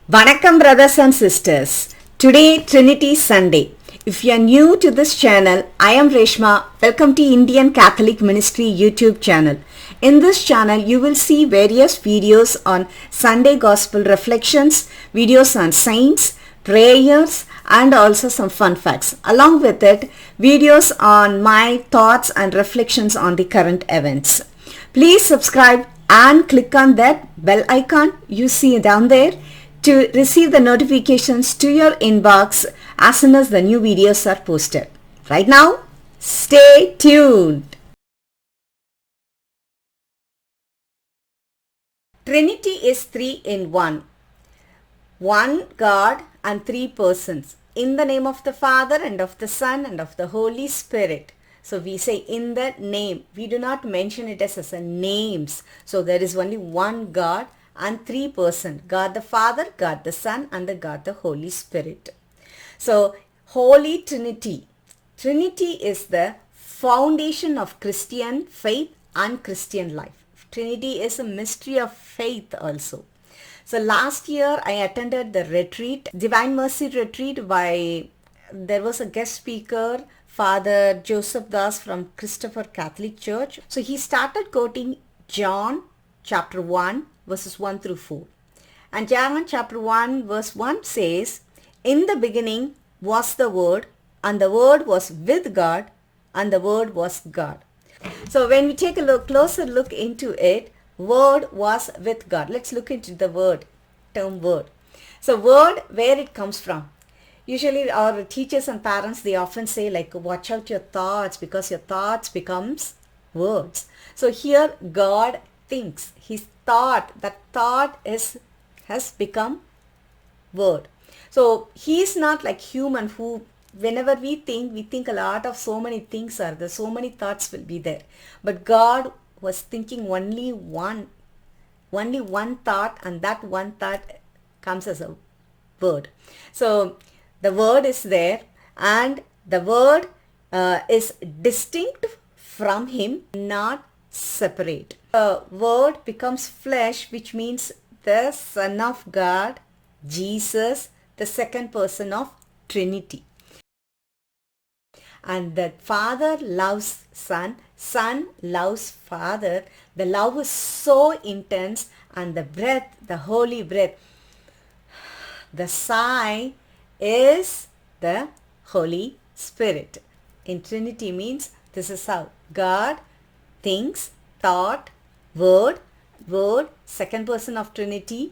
Vanakkam brothers and sisters. Today Trinity Sunday. If you are new to this channel, I am Reshma. Welcome to Indian Catholic Ministry YouTube channel. In this channel, you will see various videos on Sunday Gospel reflections, videos on saints, prayers, and also some fun facts. Along with it, videos on my thoughts and reflections on the current events. Please subscribe and click on that bell icon you see down there to receive the notifications to your inbox as soon as the new videos are posted. Right now, stay tuned. Trinity is three in one. One God and three persons. In the name of the Father and of the Son and of the Holy Spirit. So we say in the name. We do not mention it as a names. So there is only one God and three persons. God the Father, God the Son, and the God the Holy Spirit. So Holy Trinity. Trinity is the foundation of Christian faith and Christian life. Trinity is a mystery of faith also. So last year I attended the retreat, Divine Mercy retreat there was a guest speaker, Father Joseph Das from Christopher Catholic Church. So he started quoting John chapter 1 verses 1 through 4. And John chapter 1 verse 1 says, "In the beginning was the Word, and the Word was with God, and the Word was God." So when we take a closer look into it, Word was with God. Let's look into the term word. So word, where it comes from. Usually our teachers and parents, they often say like, watch out your thoughts because your thoughts becomes words. So here God thinks. His thought, that thought has become word. So he is not like human who whenever we think a lot of so many things are there, so many thoughts will be there. But God was thinking only one thought, and that one thought comes as a word. So the word is there, and the word is distinct from him, not separate. The word becomes flesh, which means the Son of God, Jesus, the second person of Trinity. And the Father loves Son, Son loves Father. The love is so intense, and the breath, the holy breath, the sigh is the Holy Spirit. In Trinity means this is how God thinks, thought, word, second person of Trinity,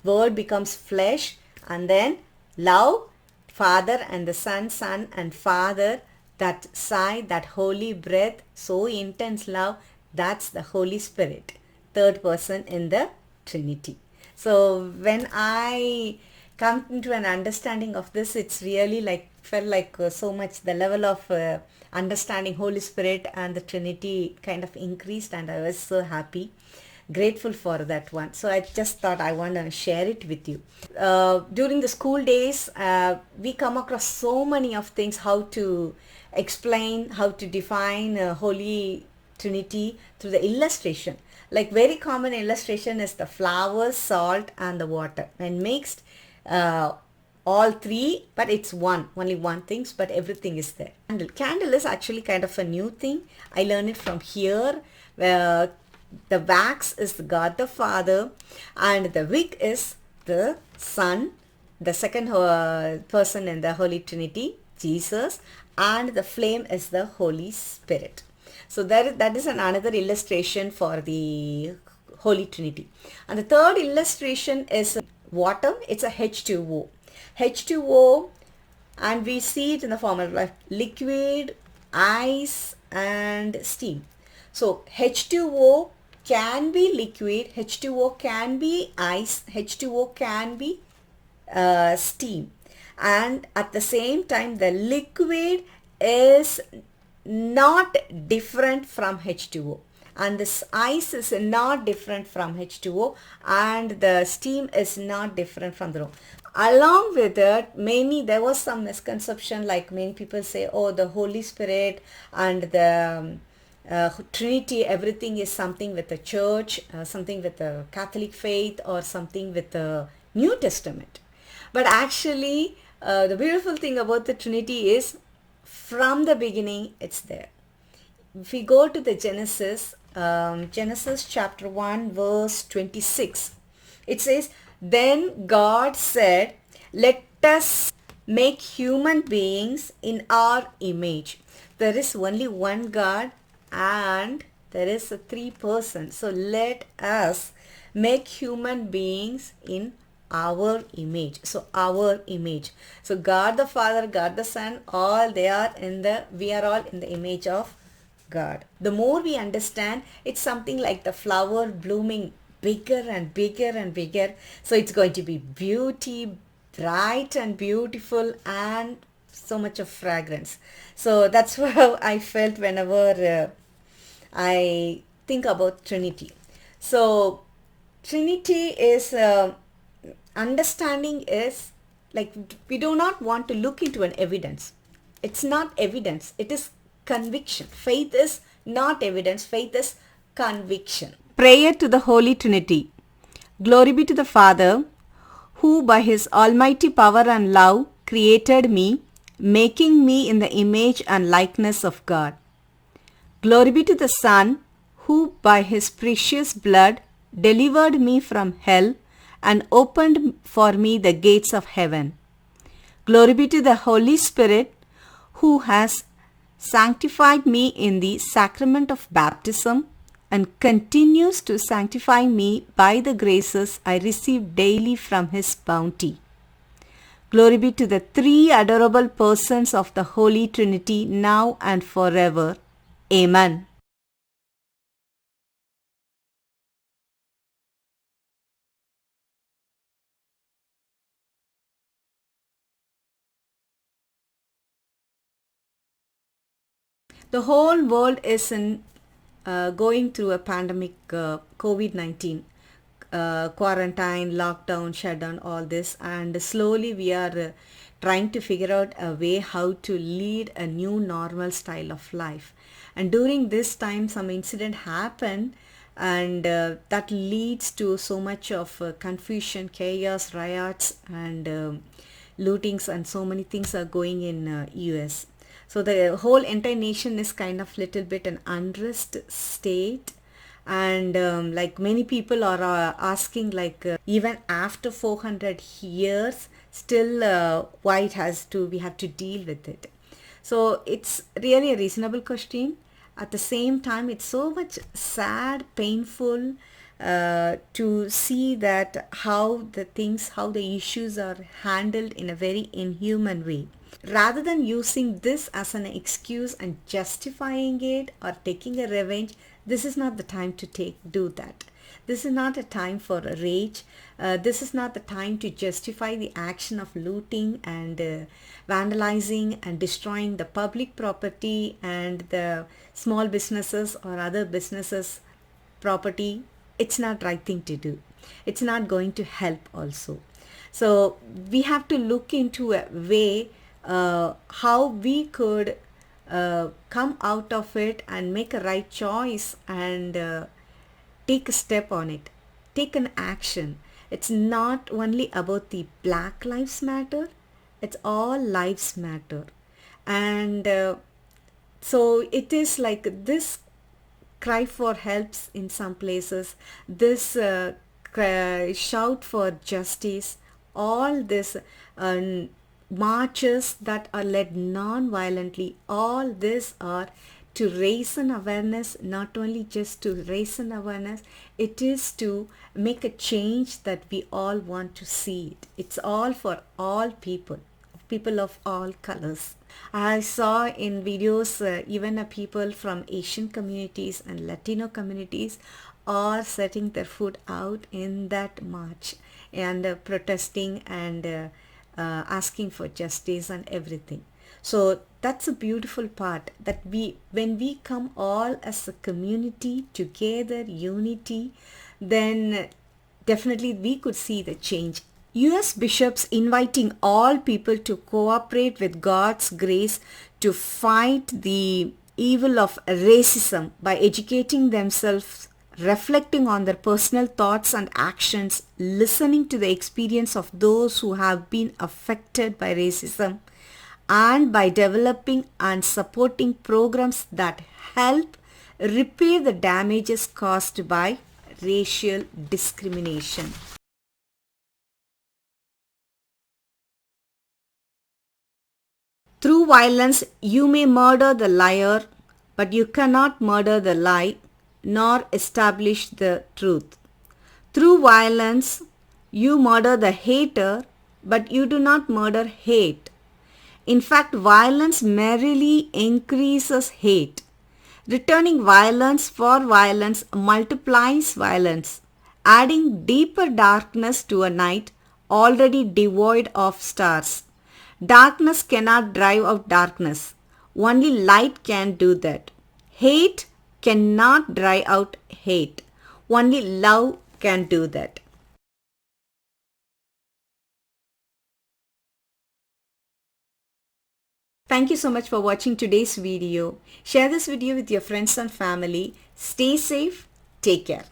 word becomes flesh, and then love, Father and the Son, Son and Father, that sigh, that holy breath, so intense love, that's the Holy Spirit, third person in the Trinity. So when I come into an understanding of this, it's really felt like so much the level of understanding Holy Spirit and the Trinity kind of increased, and I was so happy, grateful for that one. So I just thought I want to share it with you. During the school days, we come across so many of things, how to explain, how to define Holy Trinity through the illustration. Like very common illustration is the flour, salt and the water, and mixed all three, but it's only one thing, but everything is there. Candle is actually kind of a new thing. I learned it from here, where the wax is God the Father, and the wick is the Son, the second person in the Holy Trinity, Jesus, and the flame is the Holy Spirit. So that is another illustration for the Holy Trinity. And the third illustration is water. It's a H2O. H2O, and we see it in the form of like liquid, ice and steam. So H2O can be liquid, H2O can be ice, H2O can be steam, and at the same time the liquid is not different from H2O, and this ice is not different from H2O, and the steam is not different from the room. Along with it, there was some misconception, like many people say, oh, the Holy Spirit and the Trinity, everything is something with the church, something with the Catholic faith, or something with the New Testament. But actually, the beautiful thing about the Trinity is from the beginning, it's there. If we go to the Genesis, Genesis chapter 1, verse 26, it says, Then God said, Let us make human beings in our image. There is only one God and there is a three persons. So let us make human beings in our image. So our image. So God the Father, God the Son, all we are all in the image of God. The more we understand, it's something like the flower blooming bigger and bigger and bigger. So it's going to be beauty, bright and beautiful, and so much of fragrance. So that's how I felt whenever I think about Trinity. So Trinity is understanding is like we do not want to look into an evidence. It's not evidence. It is conviction. Faith is not evidence. Faith is conviction. Prayer to the Holy Trinity. Glory be to the Father, who by his almighty power and love created me, making me in the image and likeness of God. Glory be to the Son, who by his precious blood delivered me from hell and opened for me the gates of heaven. Glory be to the Holy Spirit, who has sanctified me in the sacrament of baptism and continues to sanctify me by the graces I receive daily from his bounty. Glory be to the three adorable persons of the Holy Trinity, now and forever. Amen. The whole world is going through a pandemic, COVID-19, quarantine, lockdown, shutdown, all this, and slowly we are trying to figure out a way how to lead a new normal style of life. And during this time, some incident happened, and that leads to so much of confusion, chaos, riots, and lootings, and so many things are going in US. So the whole entire nation is kind of little bit an unrest state, and like many people are asking, like even after 400 years, still why it has to we have to deal with it. So it's really a reasonable question. At the same time, it's so much sad, painful to see that how the issues are handled in a very inhuman way. Rather than using this as an excuse and justifying it or taking a revenge, this is not the time to do that. This is not a time for a rage. This is not the time to justify the action of looting and vandalizing and destroying the public property and the small businesses or other businesses property. It's not right thing to do. It's not going to help also. So we have to look into a way how we could come out of it and make a right choice and take a step on it, take an action. It's not only about the Black Lives Matter, it's all lives matter. And so it is like this cry for helps in some places, this shout for justice, all this marches that are led non-violently, all this are to raise an awareness, not only just to raise an awareness, it is to make a change that we all want to see it. It's all for all people, people of all colors. I saw in videos even people from Asian communities and Latino communities are setting their foot out in that march and protesting and asking for justice and everything. So that's a beautiful part, that when we come all as a community together, unity, then definitely we could see the change. US bishops inviting all people to cooperate with God's grace to fight the evil of racism by educating themselves reflecting on their personal thoughts and actions, listening to the experience of those who have been affected by racism, and by developing and supporting programs that help repair the damages caused by racial discrimination. Through violence, you may murder the liar, but you cannot murder the lie nor establish the truth. Through violence, you murder the hater, but you do not murder hate. In fact, violence merely increases hate. Returning violence for violence multiplies violence, adding deeper darkness to a night already devoid of stars. Darkness cannot drive out darkness. Only light can do that. Hate cannot drive out hate. Only love can do that. Thank you so much for watching today's video. Share this video with your friends and family. Stay safe. Take care.